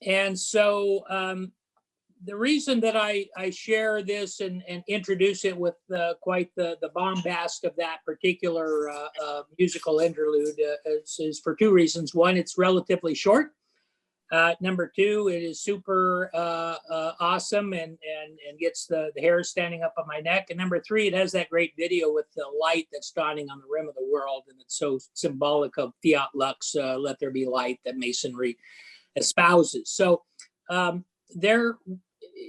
And so the reason that I share this and introduce it with quite the bombast of that particular musical interlude is for two reasons. One, it's relatively short. Number two, it is super awesome and gets the hair standing up on my neck. And number three, it has that great video with the light that's dawning on the rim of the world. And it's so symbolic of fiat lux, let there be light, that Masonry espouses. So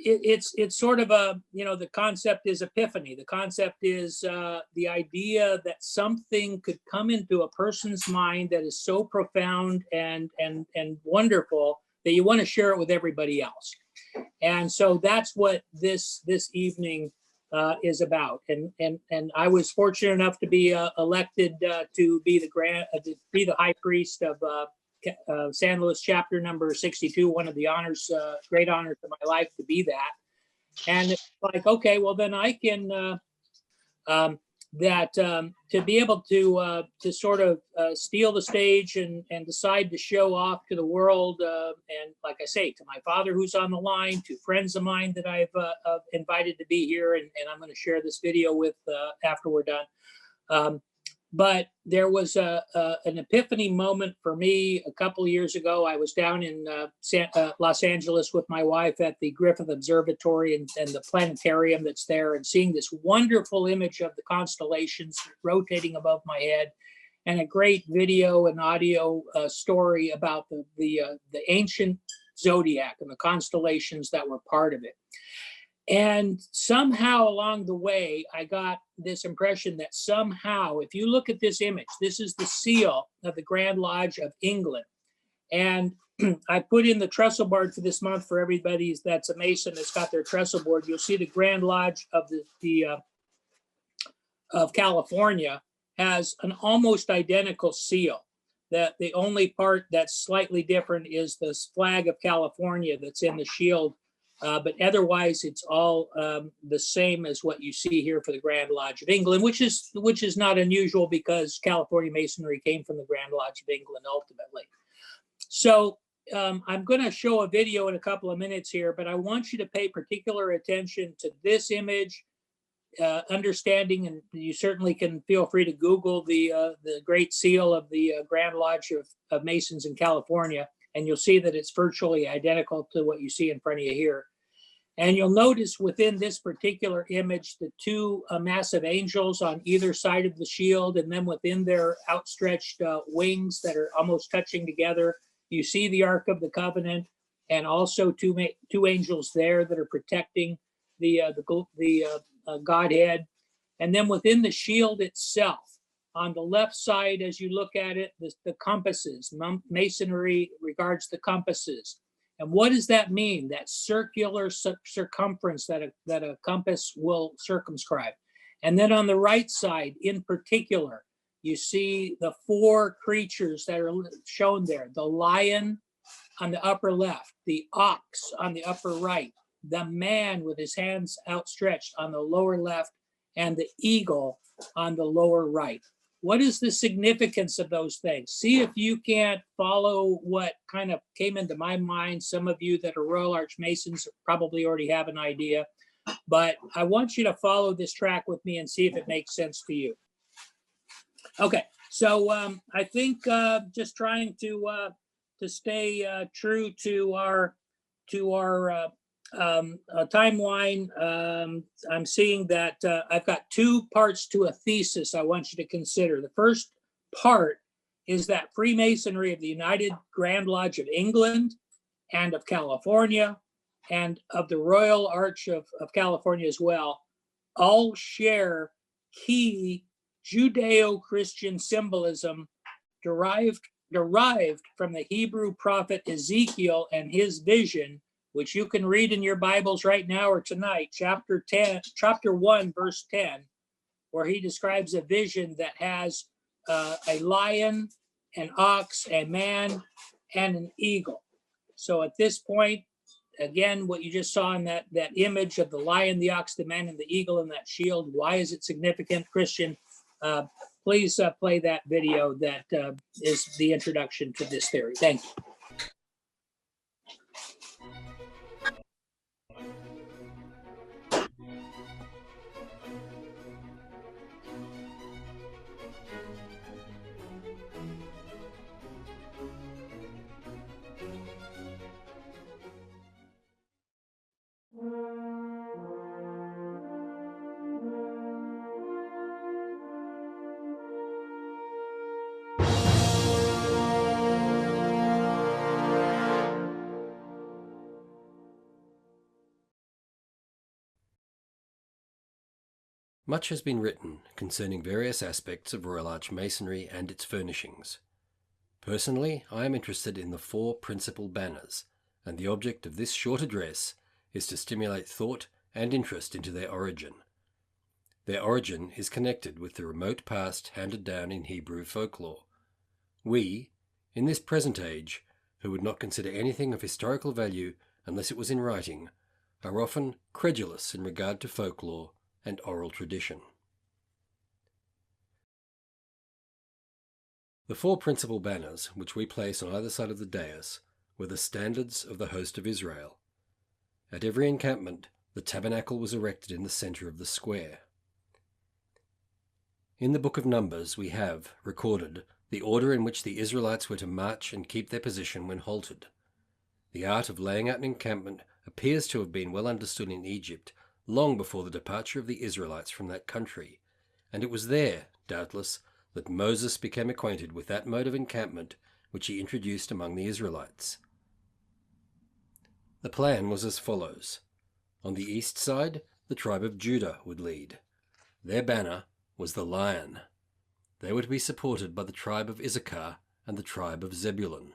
it's sort of a, the concept is epiphany. The concept is the idea that something could come into a person's mind that is so profound and wonderful that you want to share it with everybody else. And so that's what this evening is about. And I was fortunate enough to be elected to be the high priest of San Luis chapter number 62, one of the honors, great honors of my life to be that. And it's like, okay, well then I can, to be able to sort of steal the stage and decide to show off to the world. And like I say, to my father who's on the line, to friends of mine that I've invited to be here, and I'm going to share this video with after we're done. But there was an epiphany moment for me a couple of years ago. I was down in Los Angeles with my wife at the Griffith Observatory and the planetarium that's there, and seeing this wonderful image of the constellations rotating above my head, and a great video and audio story about the ancient zodiac and the constellations that were part of it. And somehow along the way, I got this impression that somehow, if you look at this image, this is the seal of the Grand Lodge of England. And I put in the trestle board for this month for everybody that's a Mason that's got their trestle board. You'll see the Grand Lodge of of California has an almost identical seal. That the only part that's slightly different is this flag of California that's in the shield. But otherwise, it's all the same as what you see here for the Grand Lodge of England, which is not unusual because California Masonry came from the Grand Lodge of England ultimately. So I'm going to show a video in a couple of minutes here, but I want you to pay particular attention to this image, understanding, and you certainly can feel free to Google the Great Seal of the Grand Lodge of Masons in California, and you'll see that it's virtually identical to what you see in front of you here. And you'll notice within this particular image, the two massive angels on either side of the shield, and then within their outstretched wings that are almost touching together, you see the Ark of the Covenant, and also two angels there that are protecting the Godhead. And then within the shield itself, on the left side, as you look at it, the compasses. Masonry regards the compasses. And what does that mean? That circular circumference that a compass will circumscribe. And then on the right side, in particular, you see the four creatures that are shown there. The lion on the upper left, the ox on the upper right, the man with his hands outstretched on the lower left, and the eagle on the lower right. What is the significance of those things? See if you can't follow what kind of came into my mind. Some of you that are Royal Arch Masons probably already have an idea, but I want you to follow this track with me and see if it makes sense to you. Okay, so I think just trying to stay true to our timeline. I'm seeing that I've got two parts to a thesis I want you to consider. The first part is that Freemasonry of the United Grand Lodge of England and of California and of the Royal Arch of California as well all share key Judeo-Christian symbolism derived from the Hebrew prophet Ezekiel and his vision, which you can read in your Bibles right now or tonight, chapter 1, verse 10, where he describes a vision that has a lion, an ox, a man, and an eagle. So at this point, again, what you just saw in that image of the lion, the ox, the man, and the eagle in that shield, why is it significant, Christian? Please play that video that is the introduction to this theory. Thank you. Much has been written concerning various aspects of Royal Archmasonry and its furnishings. Personally, I am interested in the 4 principal banners, and the object of this short address is to stimulate thought and interest into their origin. Their origin is connected with the remote past handed down in Hebrew folklore. We, in this present age, who would not consider anything of historical value unless it was in writing, are often credulous in regard to folklore and oral tradition. The 4 principal banners which we place on either side of the dais were the standards of the host of Israel. At every encampment, the tabernacle was erected in the centre of the square. In the book of Numbers we have recorded the order in which the Israelites were to march and keep their position when halted. The art of laying out an encampment appears to have been well understood in Egypt long before the departure of the Israelites from that country, and it was there, doubtless, that Moses became acquainted with that mode of encampment which he introduced among the Israelites. The plan was as follows. On the east side, the tribe of Judah would lead. Their banner was the lion. They were to be supported by the tribe of Issachar and the tribe of Zebulun.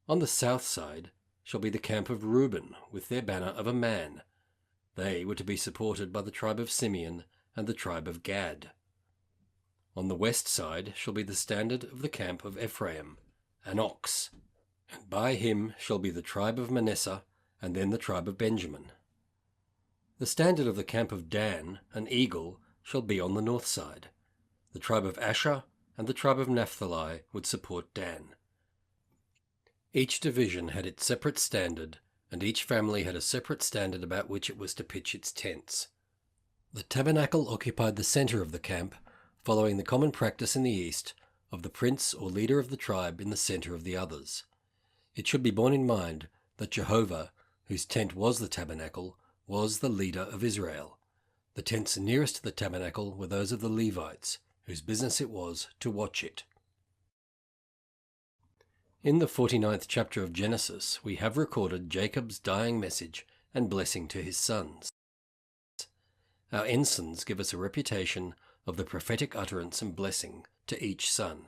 On the south side shall be the camp of Reuben, with their banner of a man. They were to be supported by the tribe of Simeon and the tribe of Gad. On the west side shall be the standard of the camp of Ephraim, an ox, and by him shall be the tribe of Manasseh, and then the tribe of Benjamin. The standard of the camp of Dan, an eagle, shall be on the north side. The tribe of Asher and the tribe of Naphtali would support Dan. Each division had its separate standard, and each family had a separate standard about which it was to pitch its tents. The tabernacle occupied the centre of the camp, following the common practice in the East of the prince or leader of the tribe in the centre of the others. It should be borne in mind that Jehovah, whose tent was the tabernacle, was the leader of Israel. The tents nearest to the tabernacle were those of the Levites, whose business it was to watch it. In the 49th chapter of Genesis, we have recorded Jacob's dying message and blessing to his sons. Our ensigns give us a reputation of the prophetic utterance and blessing to each son.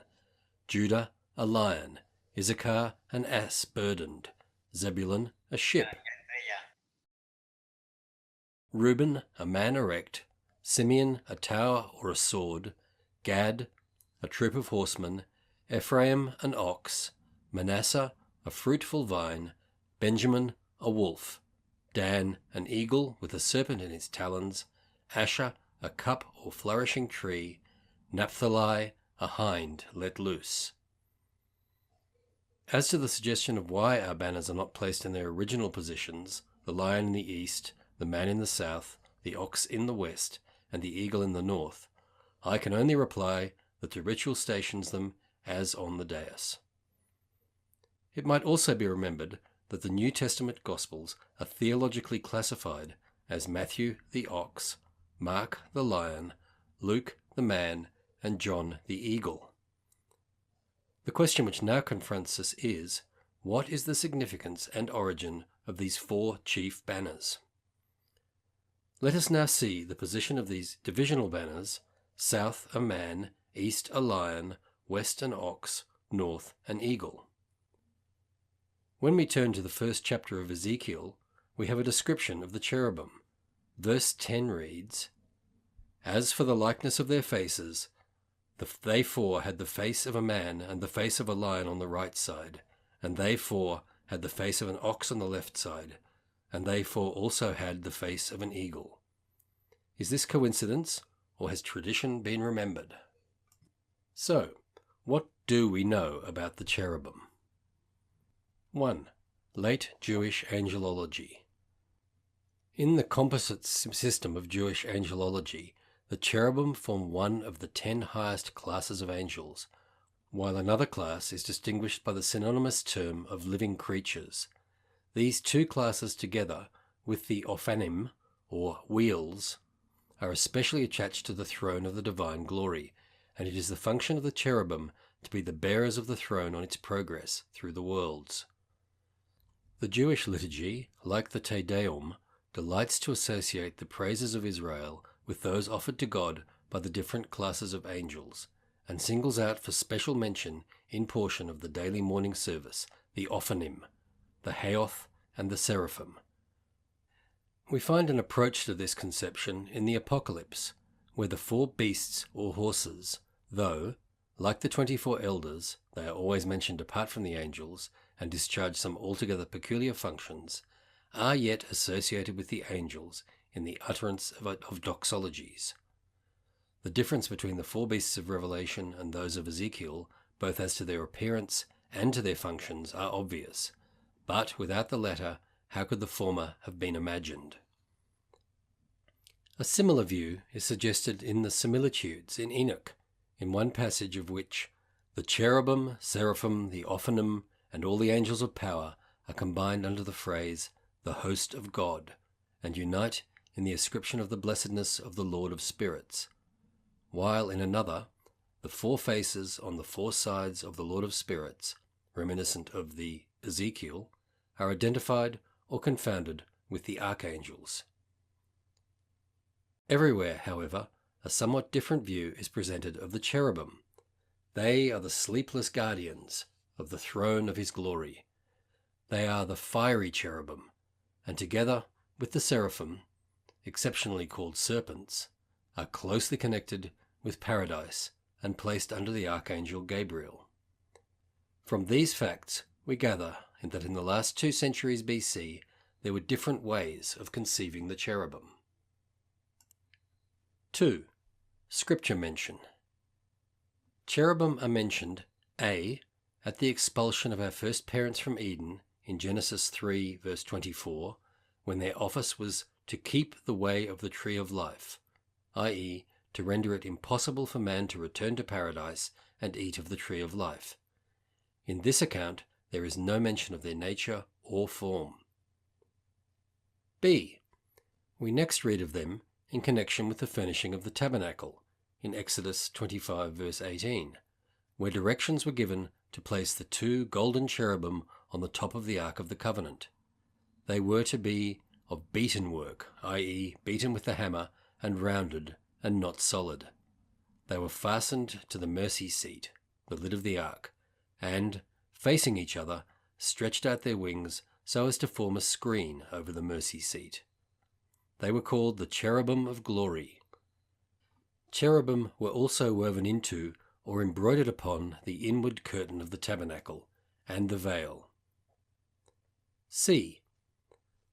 Judah, a lion; Issachar, an ass burdened; Zebulun, a ship; Reuben, a man erect; Simeon, a tower or a sword; Gad, a troop of horsemen; Ephraim, an ox; Manasseh, a fruitful vine; Benjamin, a wolf; Dan, an eagle with a serpent in its talons; Asher, a cup or flourishing tree; Naphtali, a hind let loose. As to the suggestion of why our banners are not placed in their original positions, the lion in the east, the man in the south, the ox in the west, and the eagle in the north, I can only reply that the ritual stations them as on the dais. It might also be remembered that the New Testament Gospels are theologically classified as Matthew the ox, Mark the lion, Luke the man, and John the eagle. The question which now confronts us is, what is the significance and origin of these 4 chief banners? Let us now see the position of these divisional banners: south a man, east a lion, west an ox, north an eagle. When we turn to the first chapter of Ezekiel, we have a description of the cherubim. Verse 10 reads, "As for the likeness of their faces, they 4 had the face of a man and the face of a lion on the right side, and they 4 had the face of an ox on the left side, and they 4 also had the face of an eagle." Is this coincidence, or has tradition been remembered? So, what do we know about the cherubim? 1. Late Jewish angelology. In the composite system of Jewish angelology, the cherubim form one of the 10 highest classes of angels, while another class is distinguished by the synonymous term of living creatures. These 2 classes together, with the ophanim, or wheels, are especially attached to the throne of the divine glory, and it is the function of the cherubim to be the bearers of the throne on its progress through the worlds. The Jewish liturgy, like the Te Deum, delights to associate the praises of Israel with those offered to God by the different classes of angels, and singles out for special mention in portion of the daily morning service the Ophanim, the Haoth, and the Seraphim. We find an approach to this conception in the Apocalypse, where the 4 beasts or horses, though, like the 24 elders, they are always mentioned apart from the angels and discharge some altogether peculiar functions, are yet associated with the angels in the utterance of doxologies. The difference between the 4 beasts of Revelation and those of Ezekiel, both as to their appearance and to their functions, are obvious, but without the latter, how could the former have been imagined? A similar view is suggested in the similitudes in Enoch, in one passage of which the cherubim, seraphim, the Ophanim, and all the angels of power are combined under the phrase, the host of God, and unite in the ascription of the blessedness of the Lord of Spirits, while in another, the 4 faces on the 4 sides of the Lord of Spirits, reminiscent of the Ezekiel, are identified or confounded with the archangels. Everywhere, however, a somewhat different view is presented of the cherubim. They are the sleepless guardians of the throne of his glory. They are the fiery cherubim, and together with the seraphim, exceptionally called serpents, are closely connected with paradise and placed under the archangel Gabriel. From these facts, we gather that in the last 2 centuries BC, there were different ways of conceiving the cherubim. 2. Scripture mention. Cherubim are mentioned, a. at the expulsion of our first parents from Eden in Genesis 3 verse 24, when their office was to keep the way of the tree of life, i.e., to render it impossible for man to return to paradise and eat of the tree of life. In this account, there is no mention of their nature or form. B. We next read of them in connection with the furnishing of the tabernacle, in Exodus 25 verse 18, where directions were given to place the 2 golden cherubim on the top of the Ark of the Covenant. They were to be of beaten work, i.e., beaten with the hammer and rounded and not solid. They were fastened to the mercy seat, the lid of the ark, and, facing each other, stretched out their wings so as to form a screen over the mercy seat. They were called the cherubim of glory. Cherubim were also woven into or embroidered upon the inward curtain of the tabernacle and the veil. C.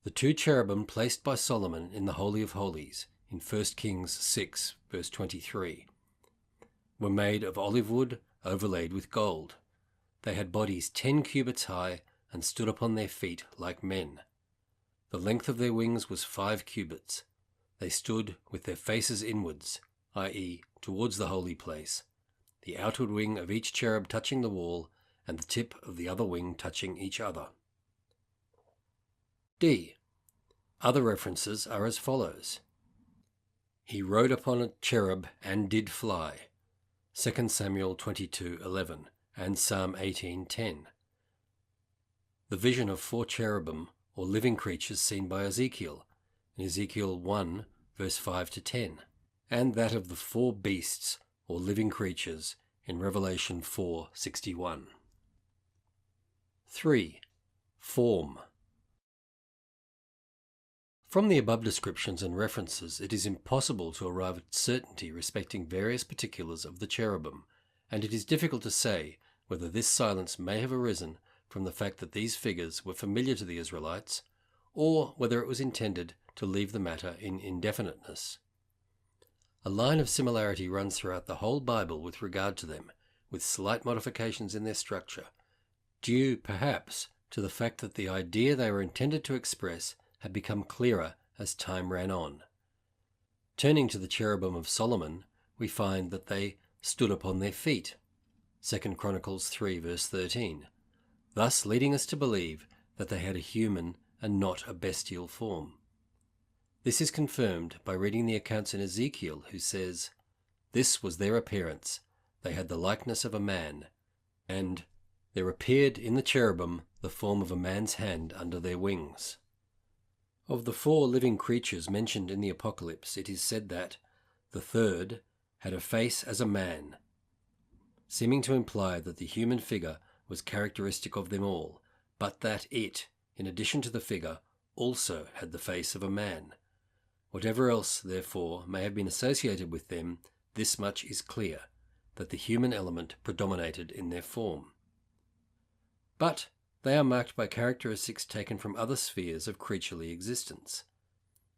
The 2 cherubim placed by Solomon in the Holy of Holies in 1 Kings 6 verse 23 were made of olive wood overlaid with gold. They had bodies 10 cubits high and stood upon their feet like men. The length of their wings was 5 cubits. They stood with their faces inwards, i.e., towards the holy place, the outward wing of each cherub touching the wall, and the tip of the other wing touching each other. D. Other references are as follows. He rode upon a cherub and did fly, 2 Samuel 22:11 and Psalm 18:10. The vision of 4 cherubim, or living creatures seen by Ezekiel, in Ezekiel 1 verse 5 to 10, and that of the 4 beasts, or living creatures, in Revelation 4:61. 3. Form. From the above descriptions and references, it is impossible to arrive at certainty respecting various particulars of the cherubim, and it is difficult to say whether this silence may have arisen from the fact that these figures were familiar to the Israelites, or whether it was intended to leave the matter in indefiniteness. A line of similarity runs throughout the whole Bible with regard to them, with slight modifications in their structure, due, perhaps, to the fact that the idea they were intended to express had become clearer as time ran on. Turning to the cherubim of Solomon, we find that they stood upon their feet, 2 Chronicles 3 verse 13, thus leading us to believe that they had a human and not a bestial form. This is confirmed by reading the accounts in Ezekiel, who says, "This was their appearance, they had the likeness of a man, and there appeared in the cherubim the form of a man's hand under their wings." Of the 4 living creatures mentioned in the Apocalypse, it is said that The third had a face as a man, seeming to imply that the human figure was characteristic of them all, but that it, in addition to the figure, also had the face of a man. Whatever else, therefore, may have been associated with them, this much is clear, that the human element predominated in their form. But they are marked by characteristics taken from other spheres of creaturely existence.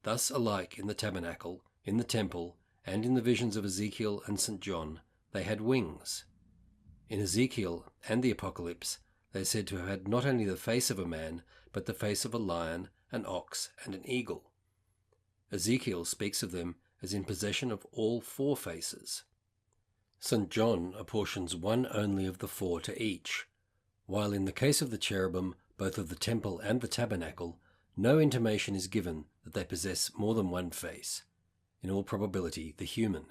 Thus, alike in the tabernacle, in the temple, and in the visions of Ezekiel and St. John, they had wings. In Ezekiel and the Apocalypse, they are said to have had not only the face of a man, but the face of a lion, an ox, and an eagle. Ezekiel speaks of them as in possession of all four faces. St. John apportions one only of the four to each, while in the case of the cherubim, both of the temple and the tabernacle, no intimation is given that they possess more than one face, in all probability the human.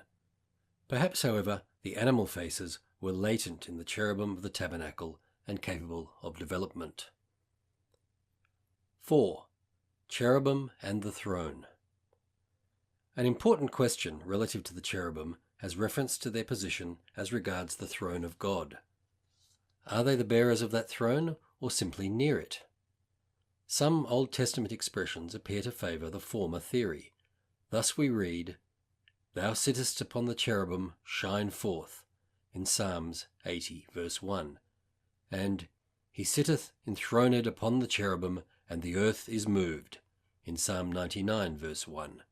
Perhaps, however, the animal faces were latent in the cherubim of the tabernacle and capable of development. 4. Cherubim and the throne. An important question relative to the cherubim has reference to their position as regards the throne of God. Are they the bearers of that throne, or simply near it? Some Old Testament expressions appear to favour the former theory. Thus we read, "Thou sittest upon the cherubim, shine forth," in Psalms 80, verse 1, and "He sitteth enthroned upon the cherubim, and the earth is moved," in Psalm 99, verse 1.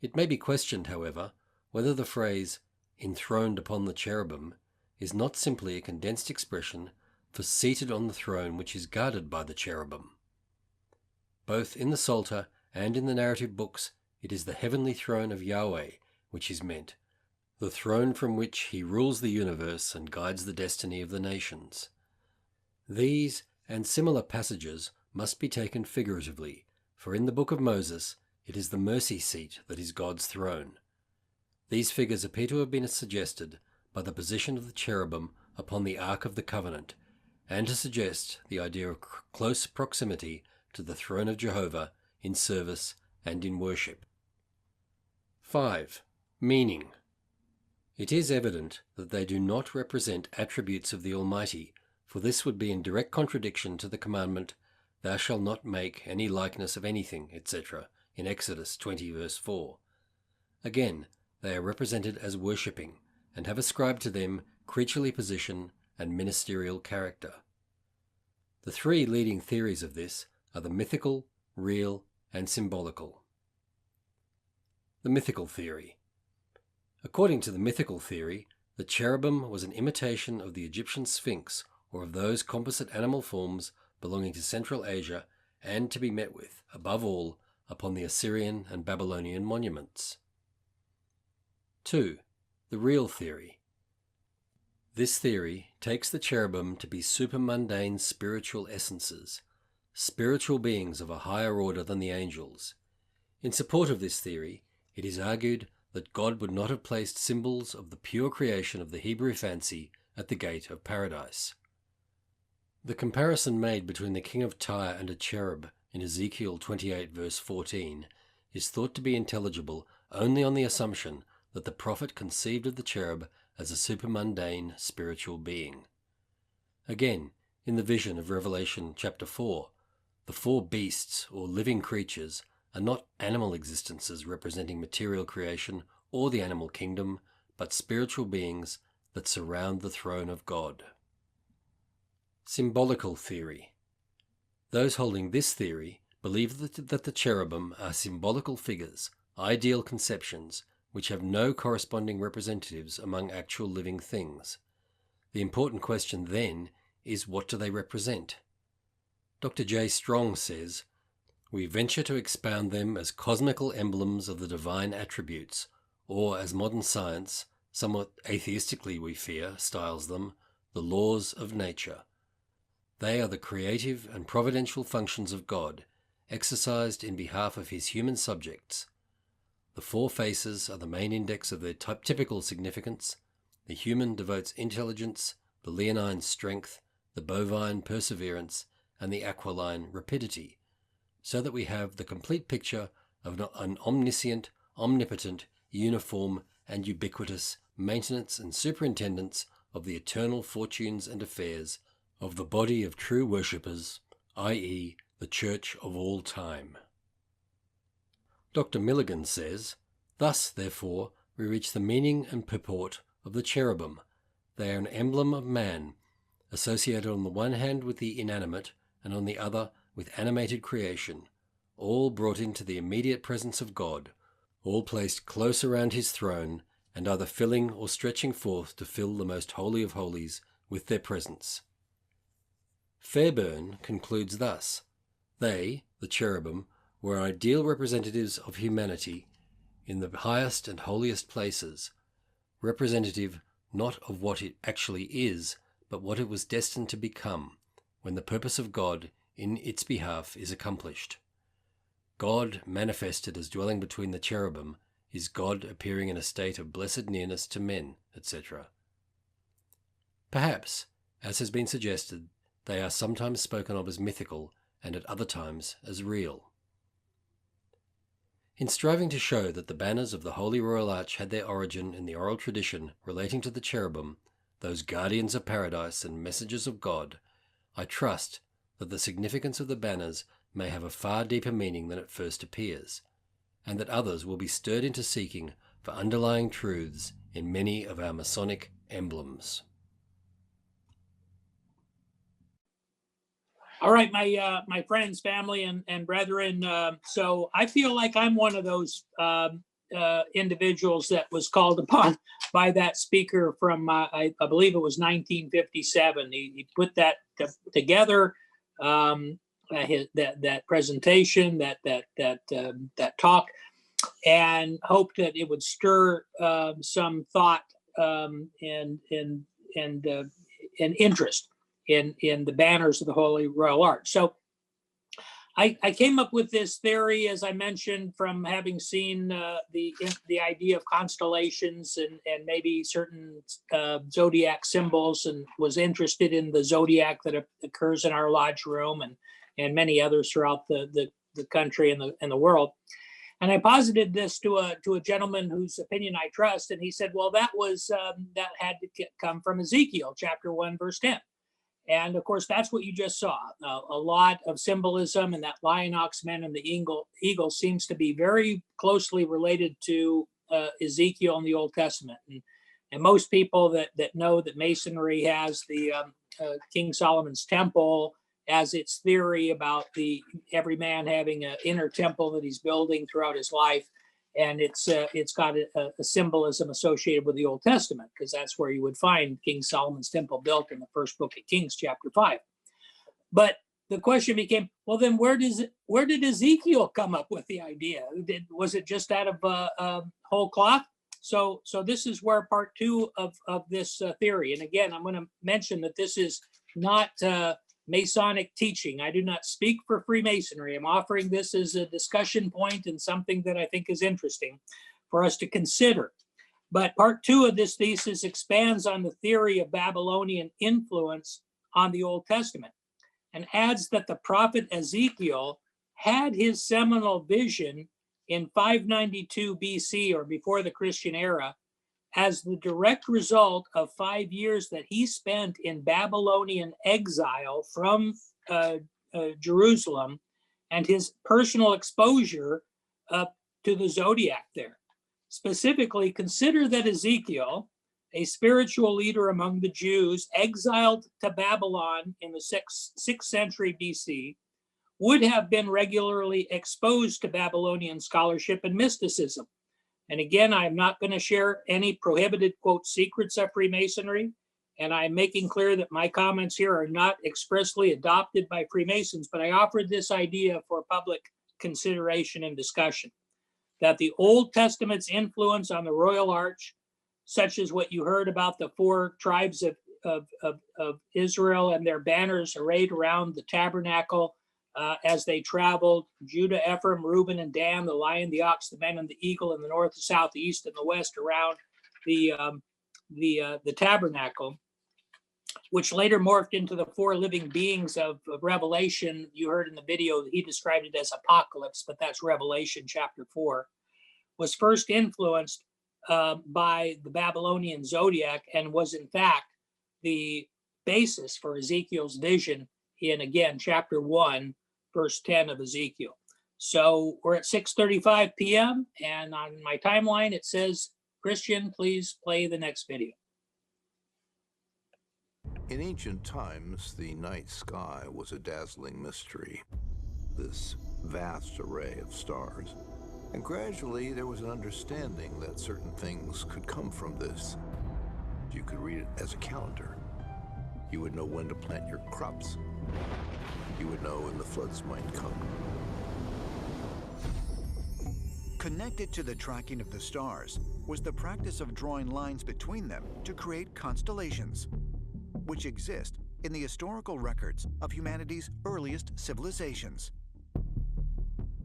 It may be questioned, however, whether the phrase "enthroned upon the cherubim" is not simply a condensed expression for seated on the throne which is guarded by the cherubim. Both in the Psalter and in the narrative books, it is the heavenly throne of Yahweh which is meant, the throne from which he rules the universe and guides the destiny of the nations. These and similar passages must be taken figuratively, for in the book of Moses it is the mercy seat that is God's throne. These figures appear to have been suggested by the position of the cherubim upon the Ark of the Covenant, and to suggest the idea of close proximity to the throne of Jehovah in service and in worship. 5. Meaning. It is evident that they do not represent attributes of the Almighty, for this would be in direct contradiction to the commandment, "Thou shalt not make any likeness of anything," etc., in Exodus 20, verse 4. Again, they are represented as worshipping, and have ascribed to them creaturely position and ministerial character. The three leading theories of this are the mythical, real, and symbolical. The mythical theory. According to the mythical theory, the cherubim was an imitation of the Egyptian Sphinx or of those composite animal forms belonging to Central Asia and to be met with, above all, upon the Assyrian and Babylonian monuments. 2. The real theory. This theory takes the cherubim to be supermundane spiritual essences, spiritual beings of a higher order than the angels. In support of this theory, it is argued that God would not have placed symbols of the pure creation of the Hebrew fancy at the gate of paradise. The comparison made between the king of Tyre and a cherub in Ezekiel 28 verse 14 is thought to be intelligible only on the assumption that the prophet conceived of the cherub as a supermundane spiritual being. Again, in the vision of Revelation chapter 4, the four beasts or living creatures are not animal existences representing material creation or the animal kingdom, but spiritual beings that surround the throne of God. Symbolical theory. Those holding this theory believe that the cherubim are symbolical figures, ideal conceptions, which have no corresponding representatives among actual living things. The important question then is, what do they represent? Dr. J. Strong says, "We venture to expound them as cosmical emblems of the divine attributes, or as modern science, somewhat atheistically we fear, styles them, the laws of nature. They are the creative and providential functions of God, exercised in behalf of his human subjects. The four faces are the main index of their typical significance. The human devotes intelligence, the leonine strength, the bovine perseverance, and the aquiline rapidity, so that we have the complete picture of an omniscient, omnipotent, uniform, and ubiquitous maintenance and superintendence of the eternal fortunes and affairs of the body of true worshippers, i.e., the Church of all time. Dr. Milligan says, "Thus, therefore, we reach the meaning and purport of the cherubim. They are an emblem of man, associated on the one hand with the inanimate, and on the other with animated creation, all brought into the immediate presence of God, all placed close around his throne, and either filling or stretching forth to fill the most holy of holies with their presence." Fairbairn concludes thus: "They, the cherubim, were ideal representatives of humanity in the highest and holiest places, representative not of what it actually is, but what it was destined to become, when the purpose of God in its behalf is accomplished. God manifested as dwelling between the cherubim is God appearing in a state of blessed nearness to men, etc. Perhaps, as has been suggested, they are sometimes spoken of as mythical and at other times as real. In striving to show that the banners of the Holy Royal Arch had their origin in the oral tradition relating to the cherubim, those guardians of paradise and messengers of God, I trust that the significance of the banners may have a far deeper meaning than at first appears, and that others will be stirred into seeking for underlying truths in many of our Masonic emblems. All right, my friends, family, and brethren. So I feel like I'm one of those individuals that was called upon by that speaker from I believe it was 1957. He put that together, that presentation, that talk, and hoped that it would stir some thought and interest in the banners of the Holy Royal Arch. So I came up with this theory, as I mentioned, from having seen the idea of constellations and maybe certain zodiac symbols, and was interested in the zodiac that occurs in our lodge room and many others throughout the country and the world. And I posited this to a gentleman whose opinion I trust, and he said, "Well, that had to come from Ezekiel chapter 1, verse 10." And of course, that's what you just saw. A lot of symbolism, and that lion, ox, man, and the eagle seems to be very closely related to Ezekiel in the Old Testament. And most people that know that Masonry has the King Solomon's Temple as its theory about every man having an inner temple that he's building throughout his life. And it's got a symbolism associated with the Old Testament, because that's where you would find King Solomon's temple built in the first book of Kings, chapter 5. But the question became, well, then where did Ezekiel come up with the idea? Was it just out of whole cloth? So this is where part 2 of this theory. And again, I'm going to mention that this is not Masonic teaching. I do not speak for Freemasonry. I'm offering this as a discussion point and something that I think is interesting for us to consider. But part 2 of this thesis expands on the theory of Babylonian influence on the Old Testament, and adds that the prophet Ezekiel had his seminal vision in 592 BC, or before the Christian era, as the direct result of 5 years that he spent in Babylonian exile from Jerusalem, and his personal exposure to the Zodiac there. Specifically, consider that Ezekiel, a spiritual leader among the Jews exiled to Babylon in the 6th century BC, would have been regularly exposed to Babylonian scholarship and mysticism. And again, I'm not going to share any prohibited, quote, secrets of Freemasonry. And I'm making clear that my comments here are not expressly adopted by Freemasons, but I offered this idea for public consideration and discussion, that the Old Testament's influence on the Royal Arch, such as what you heard about the 4 tribes of Israel and their banners arrayed around the tabernacle, as they traveled, Judah, Ephraim, Reuben, and Dan, the lion, the ox, the man, and the eagle in the north, the south, the east, and the west around the tabernacle, which later morphed into the 4 living beings of Revelation. You heard in the video that he described it as apocalypse, but that's Revelation chapter 4, was first influenced by the Babylonian Zodiac and was in fact the basis for Ezekiel's vision in, again, chapter 1, verse 10 of Ezekiel. So we're at 6:35 p.m. and on my timeline it says, Christian, please play the next video. In ancient times, the night sky was a dazzling mystery, this vast array of stars. And gradually there was an understanding that certain things could come from this. You could read it as a calendar. You would know when to plant your crops. You would know when the floods might come. Connected to the tracking of the stars was the practice of drawing lines between them to create constellations, which exist in the historical records of humanity's earliest civilizations.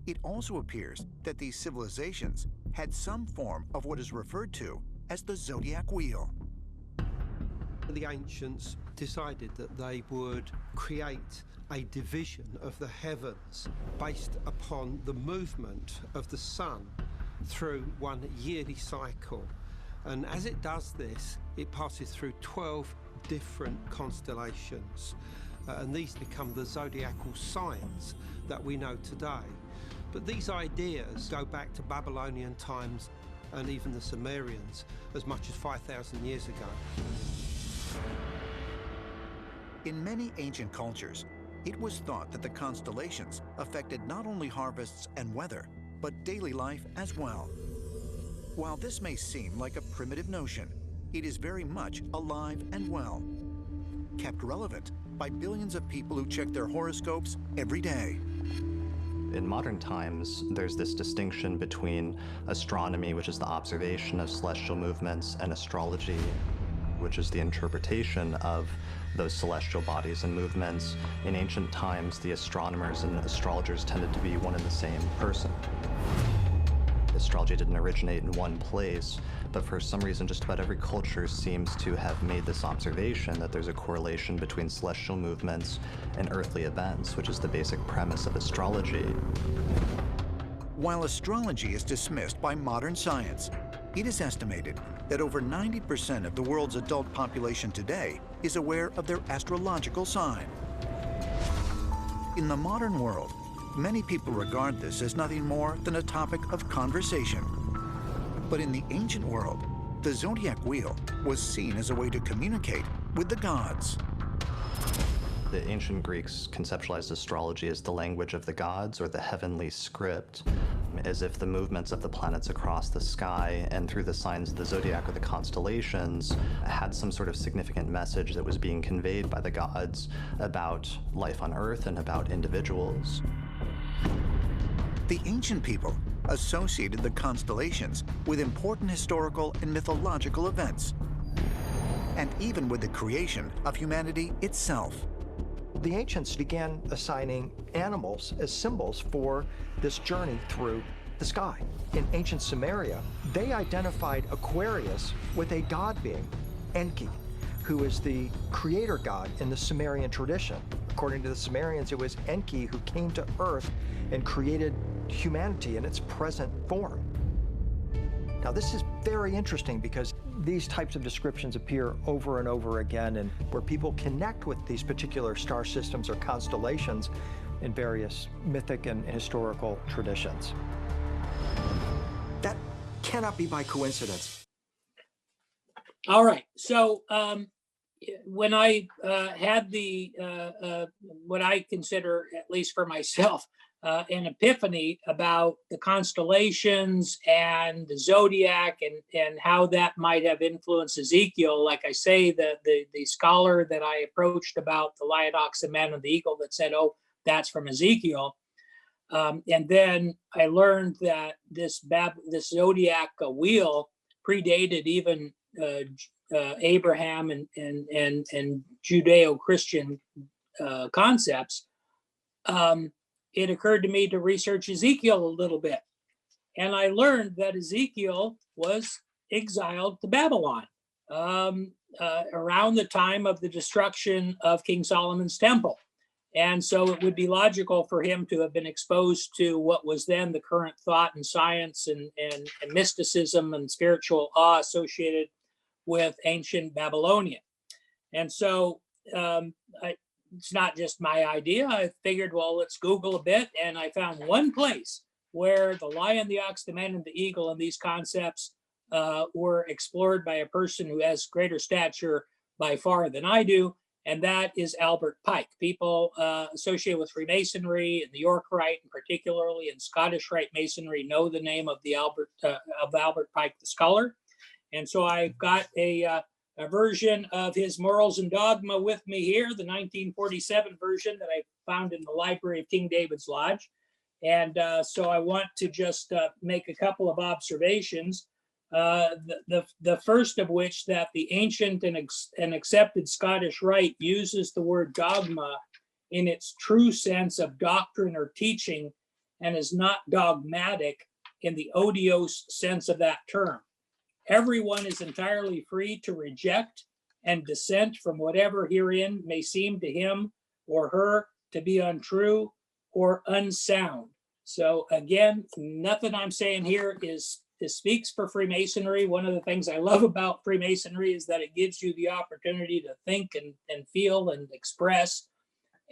It also appears that these civilizations had some form of what is referred to as the Zodiac Wheel. The ancients decided that they would create a division of the heavens based upon the movement of the sun through one yearly cycle. And as it does this, it passes through 12 different constellations. And these become the zodiacal signs that we know today. But these ideas go back to Babylonian times and even the Sumerians as much as 5,000 years ago. In many ancient cultures, it was thought that the constellations affected not only harvests and weather, but daily life as well. While this may seem like a primitive notion, it is very much alive and well, kept relevant by billions of people who check their horoscopes every day. In modern times, there's this distinction between astronomy, which is the observation of celestial movements, and astrology, which is the interpretation of those celestial bodies and movements. In ancient times, the astronomers and astrologers tended to be one and the same person. Astrology didn't originate in one place, but for some reason, just about every culture seems to have made this observation that there's a correlation between celestial movements and earthly events, which is the basic premise of astrology. While astrology is dismissed by modern science, it is estimated that over 90% of the world's adult population today is aware of their astrological sign. In the modern world, many people regard this as nothing more than a topic of conversation. But in the ancient world, the Zodiac Wheel was seen as a way to communicate with the gods. The ancient Greeks conceptualized astrology as the language of the gods, or the heavenly script, as if the movements of the planets across the sky and through the signs of the zodiac or the constellations had some sort of significant message that was being conveyed by the gods about life on Earth and about individuals. The ancient people associated the constellations with important historical and mythological events, and even with the creation of humanity itself. The ancients began assigning animals as symbols for this journey through the sky. In ancient Sumeria, they identified Aquarius with a god being, Enki, who is the creator god in the Sumerian tradition. According to the Sumerians, it was Enki who came to Earth and created humanity in its present form. Now, this is very interesting because these types of descriptions appear over and over again, and where people connect with these particular star systems or constellations in various mythic and historical traditions. That cannot be by coincidence. All right. So when I had the what I consider, at least for myself, an epiphany about the constellations and the zodiac and how that might have influenced Ezekiel. Like I say, the scholar that I approached about the lion, ox, and man, and the eagle that said, oh, that's from Ezekiel. And then I learned that this zodiac wheel predated even Abraham and Judeo-Christian concepts. It occurred to me to research Ezekiel a little bit. And I learned that Ezekiel was exiled to Babylon around the time of the destruction of King Solomon's temple. And so it would be logical for him to have been exposed to what was then the current thought and science and mysticism and spiritual awe associated with ancient Babylonia. And so it's not just my idea. I figured, well, let's Google a bit. And I found one place where the lion, the ox, the man, and the eagle and these concepts were explored by a person who has greater stature by far than I do. And that is Albert Pike. People associated with Freemasonry and the York Rite, and particularly in Scottish Rite Masonry, know the name of the Albert Pike, the scholar. And so I've got a version of his Morals and Dogma with me here, the 1947 version that I found in the library of King David's Lodge. And so I want to just make a couple of observations. The first of which, that the ancient and accepted Scottish Rite uses the word dogma in its true sense of doctrine or teaching, and is not dogmatic in the odious sense of that term. Everyone is entirely free to reject and dissent from whatever herein may seem to him or her to be untrue or unsound. So again, nothing I'm saying here speaks for Freemasonry. One of the things I love about Freemasonry is that it gives you the opportunity to think and feel and express.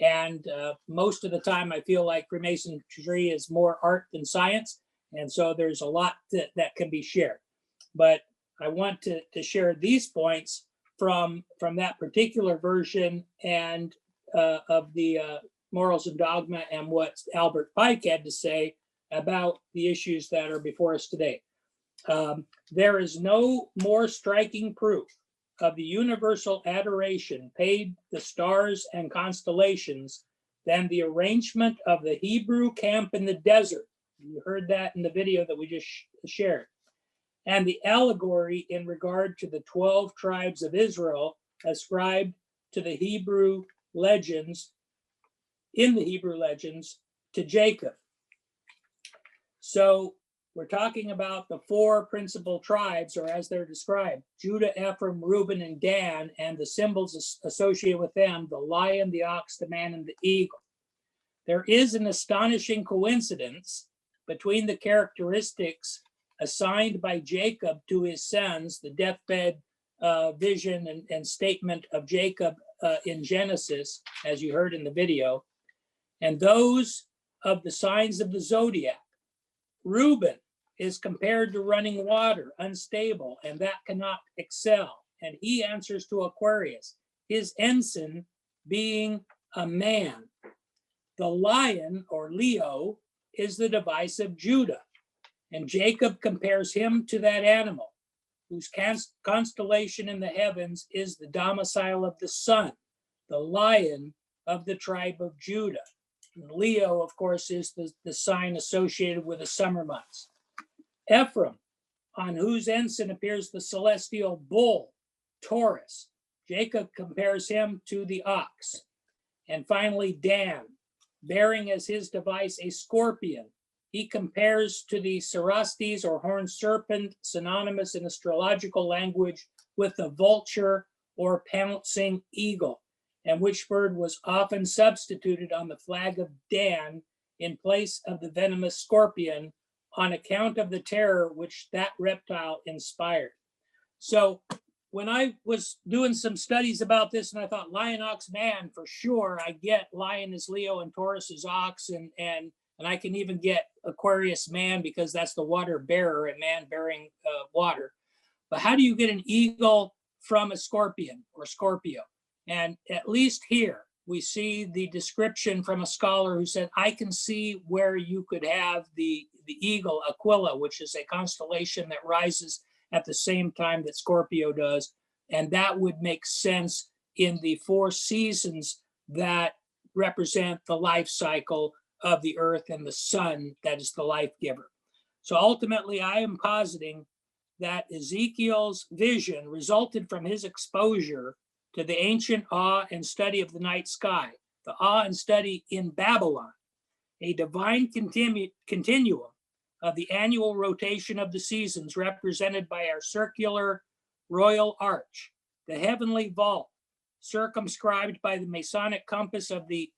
And most of the time I feel like Freemasonry is more art than science. And so there's a lot that can be shared. But I want to share these points from that particular version and of the Morals and Dogma, and what Albert Pike had to say about the issues that are before us today. There is no more striking proof of the universal adoration paid the stars and constellations than the arrangement of the Hebrew camp in the desert. You heard that in the video that we just shared. And the allegory in regard to the 12 tribes of Israel ascribed to the Hebrew legends, in the Hebrew legends, to Jacob. So we're talking about the four principal tribes, or as they're described, Judah, Ephraim, Reuben, and Dan, and the symbols associated with them, the lion, the ox, the man, and the eagle. There is an astonishing coincidence between the characteristics assigned by Jacob to his sons, the deathbed vision and statement of Jacob in Genesis, as you heard in the video, and those of the signs of the zodiac. Reuben is compared to running water, unstable, and that cannot excel. And he answers to Aquarius, his ensign being a man. The lion, or Leo, is the device of Judah. And Jacob compares him to that animal, whose constellation in the heavens is the domicile of the sun, the lion of the tribe of Judah. And Leo, of course, is the sign associated with the summer months. Ephraim, on whose ensign appears the celestial bull, Taurus. Jacob compares him to the ox. And finally, Dan, bearing as his device a scorpion. He compares to the Cerastes, or horned serpent, synonymous in astrological language with the vulture or pouncing eagle, and which bird was often substituted on the flag of Dan in place of the venomous scorpion on account of the terror which that reptile inspired. So when I was doing some studies about this, and I thought lion, ox, man, for sure, I get lion is Leo and Taurus is ox, and I can even get Aquarius man, because that's the water bearer, and man bearing water. But how do you get an eagle from a scorpion or Scorpio? And at least here, we see the description from a scholar who said, I can see where you could have the eagle, Aquila, which is a constellation that rises at the same time that Scorpio does. And that would make sense in the four seasons that represent the life cycle of the earth and the sun, that is the life giver. So ultimately, I am positing that Ezekiel's vision resulted from his exposure to the ancient awe and study of the night sky, the awe and study in Babylon, a divine continuum of the annual rotation of the seasons represented by our circular royal arch, the heavenly vault, circumscribed by the Masonic compass of the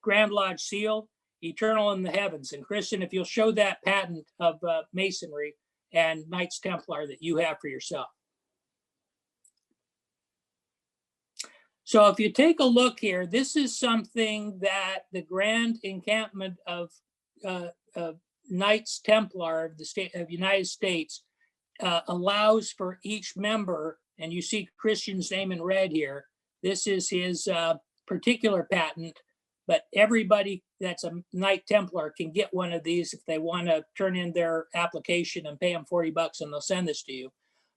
Grand Lodge seal, eternal in the heavens. And Christian, if you'll show that patent of Masonry and Knights Templar that you have for yourself. So if you take a look here, this is something that the Grand Encampment of Knights Templar of the state of United States allows for each member, and you see Christian's name in red here. This is his particular patent, but everybody that's a Knight Templar can get one of these if they want to turn in their application and pay them $40 and they'll send this to you.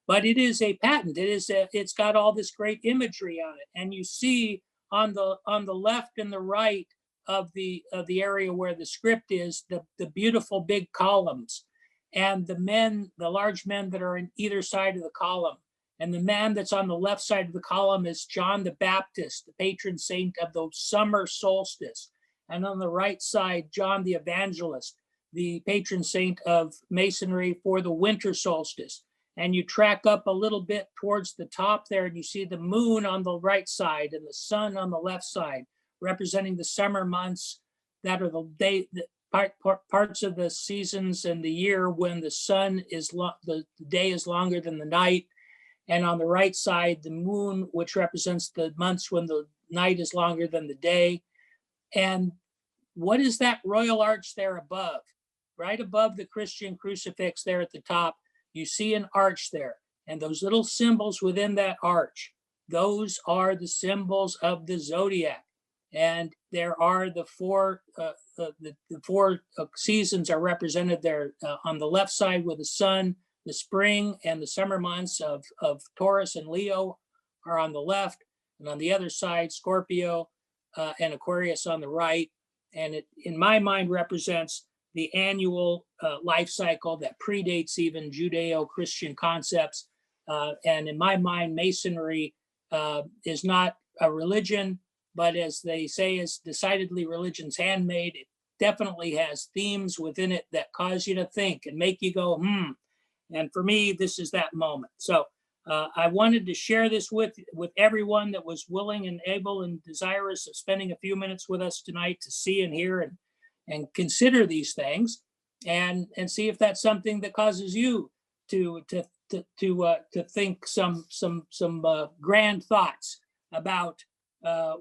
But it is a patent. It's got all this great imagery on it, and you see on the left and the right of the area where the script is the beautiful big columns, and the large men that are in either side of the column. And the man that's on the left side of the column is John the Baptist, the patron saint of the summer solstice. And on the right side, John the Evangelist, the patron saint of Masonry for the winter solstice. And you track up a little bit towards the top there, and you see the moon on the right side and the sun on the left side, representing the summer months that are the parts of the seasons and the year when the sun is the day is longer than the night. And on the right side, the moon, which represents the months when the night is longer than the day. And what is that royal arch there above? Right above the Christian crucifix there at the top, you see an arch there. And those little symbols within that arch, those are the symbols of the Zodiac. And there are the four seasons are represented there on the left side with the sun. The spring and the summer months of Taurus and Leo are on the left, and on the other side, Scorpio and Aquarius on the right. And it, in my mind, represents the annual life cycle that predates even Judeo-Christian concepts. And in my mind, Masonry is not a religion, but as they say, is decidedly religion's handmade. It definitely has themes within it that cause you to think and make you go, And for me, this is that moment. So I wanted to share this with everyone that was willing and able and desirous of spending a few minutes with us tonight to see and hear and consider these things, and see if that's something that causes you to think some grand thoughts about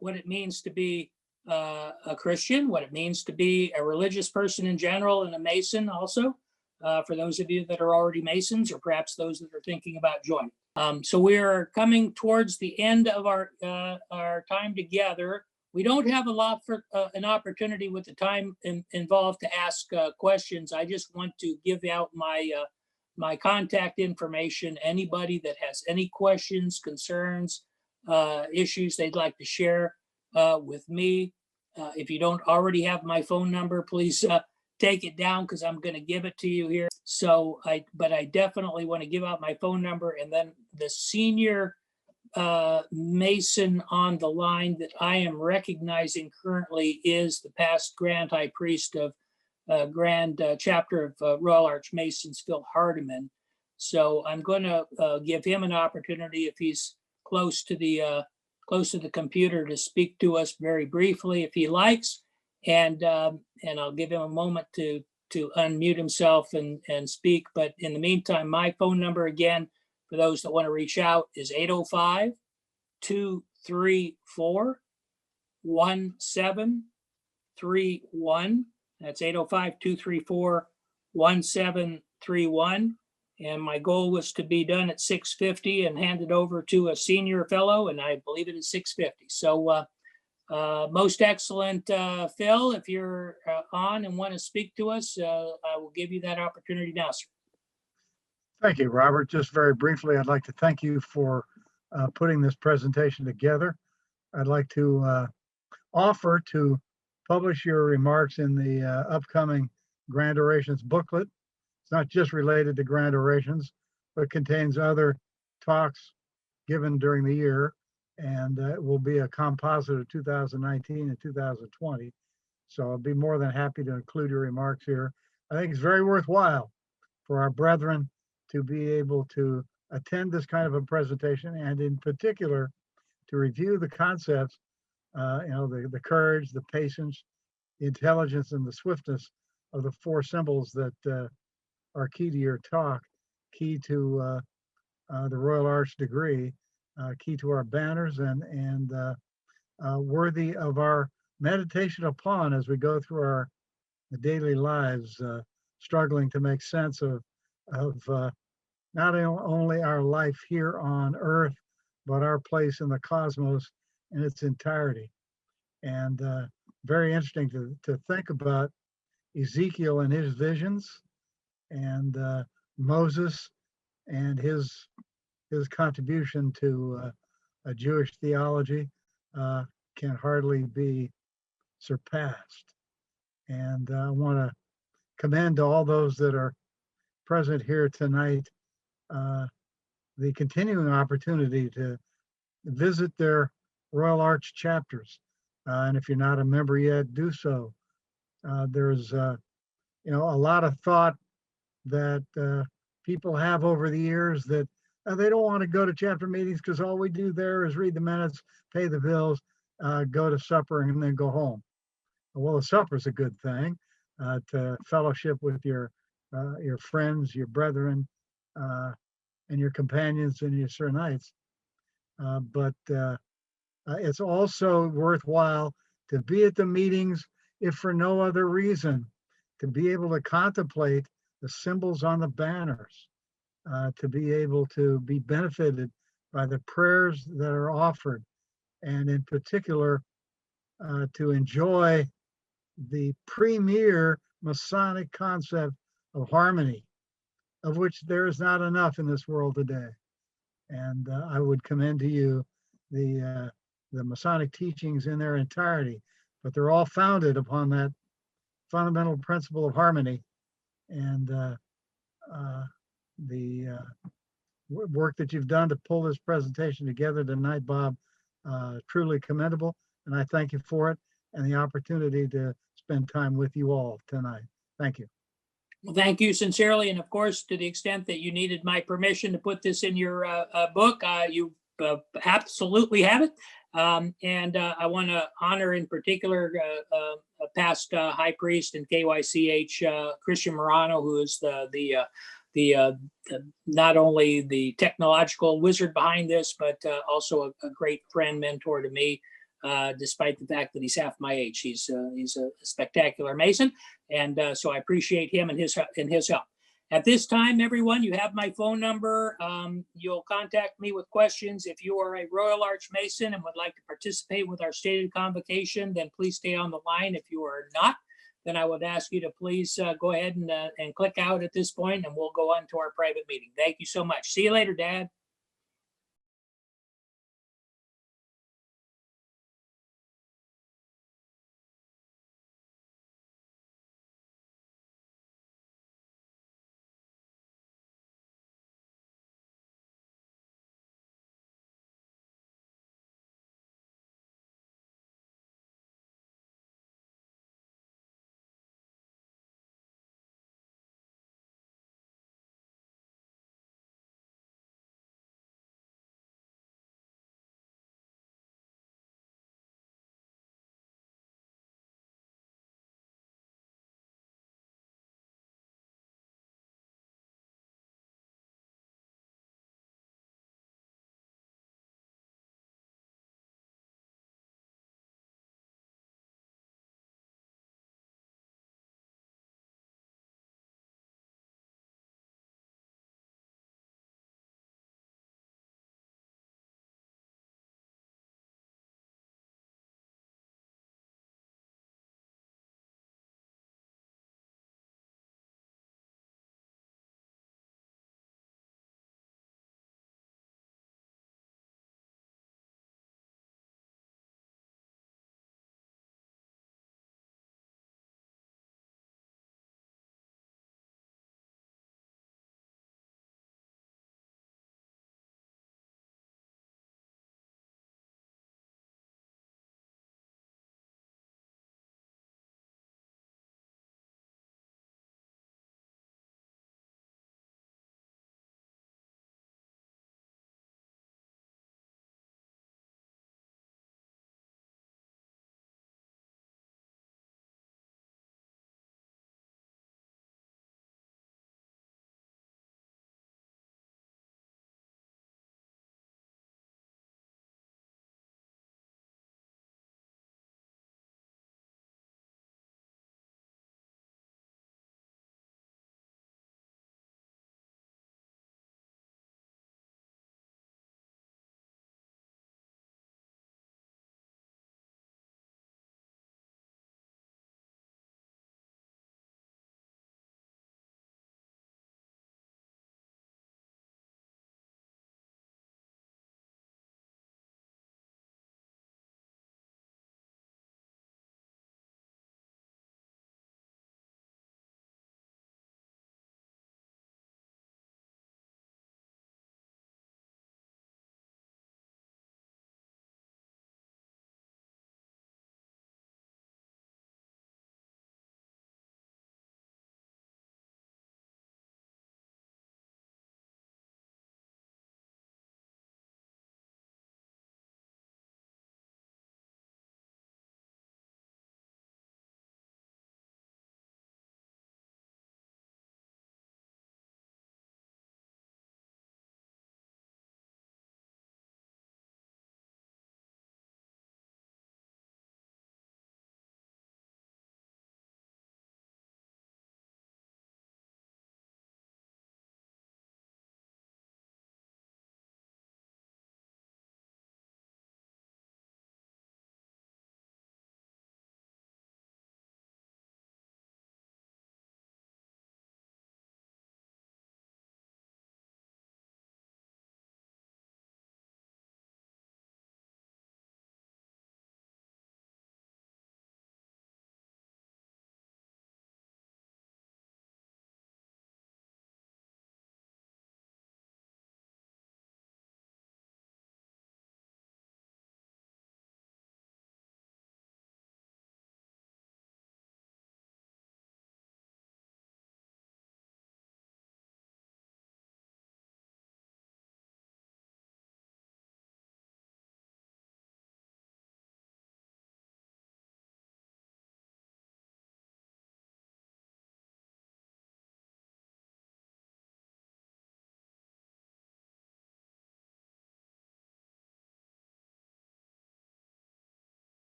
what it means to be a Christian, what it means to be a religious person in general, and a Mason also. For those of you that are already Masons, or perhaps those that are thinking about joining. So we are coming towards the end of our time together. We don't have a lot for an opportunity with the time involved to ask questions. I just want to give out my contact information. Anybody that has any questions, concerns, issues they'd like to share with me. If you don't already have my phone number, please take it down, because I'm going to give it to you here. So but I definitely want to give out my phone number, and then the senior Mason on the line that I am recognizing currently is the past Grand High Priest of Grand Chapter of Royal Arch Masons, Phil Hardiman. So I'm going to give him an opportunity, if he's close to the computer, to speak to us very briefly if he likes. And I'll give him a moment to unmute himself and speak. But in the meantime, my phone number again, for those that want to reach out, is 805-234-1731. That's 805-234-1731. And my goal was to be done at 6:50 and handed over to a senior fellow, and I believe it is 6:50. So most excellent, Phil. If you're on and want to speak to us, I will give you that opportunity now, sir. Thank you, Robert. Just very briefly, I'd like to thank you for putting this presentation together. I'd like to offer to publish your remarks in the upcoming Grand Orations booklet. It's not just related to Grand Orations, but contains other talks given during the year. And it will be a composite of 2019 and 2020. So I'll be more than happy to include your remarks here. I think it's very worthwhile for our brethren to be able to attend this kind of a presentation, and in particular, to review the concepts the courage, the patience, the intelligence, and the swiftness of the four symbols that are key to your talk, key to the Royal Arch degree, key to our banners, and worthy of our meditation upon as we go through our daily lives, struggling to make sense of not only our life here on Earth, but our place in the cosmos in its entirety. And very interesting to think about Ezekiel and his visions, and Moses and his contribution to a Jewish theology can hardly be surpassed. And I want to commend to all those that are present here tonight the continuing opportunity to visit their Royal Arch chapters. And if you're not a member yet, do so. There's a lot of thought that people have over the years that they don't want to go to chapter meetings because all we do there is read the minutes, pay the bills, go to supper, and then go home. Well, the supper's a good thing, to fellowship with your friends, your brethren, and your companions and your Sir Knights. But it's also worthwhile to be at the meetings, if for no other reason, to be able to contemplate the symbols on the banners, to be able to be benefited by the prayers that are offered, and in particular, to enjoy the premier Masonic concept of harmony, of which there is not enough in this world today. And I would commend to you the Masonic teachings in their entirety, but they're all founded upon that fundamental principle of harmony. And the work that you've done to pull this presentation together tonight, Bob, truly commendable. And I thank you for it and the opportunity to spend time with you all tonight. Thank you. Well, thank you sincerely. And of course, to the extent that you needed my permission to put this in your book, you absolutely have it. And I want to honor in particular a past high priest in KYCH, Christian Morano, who is the not only the technological wizard behind this, but also a great friend, mentor to me. Despite the fact that he's half my age, he's a spectacular Mason, and so I appreciate him and his help. At this time, everyone, you have my phone number. You'll contact me with questions. If you are a Royal Arch Mason and would like to participate with our stated convocation, then please stay on the line. If you are not, then I would ask you to please go ahead and click out at this point, and we'll go on to our private meeting. Thank you so much. See you later, Dad.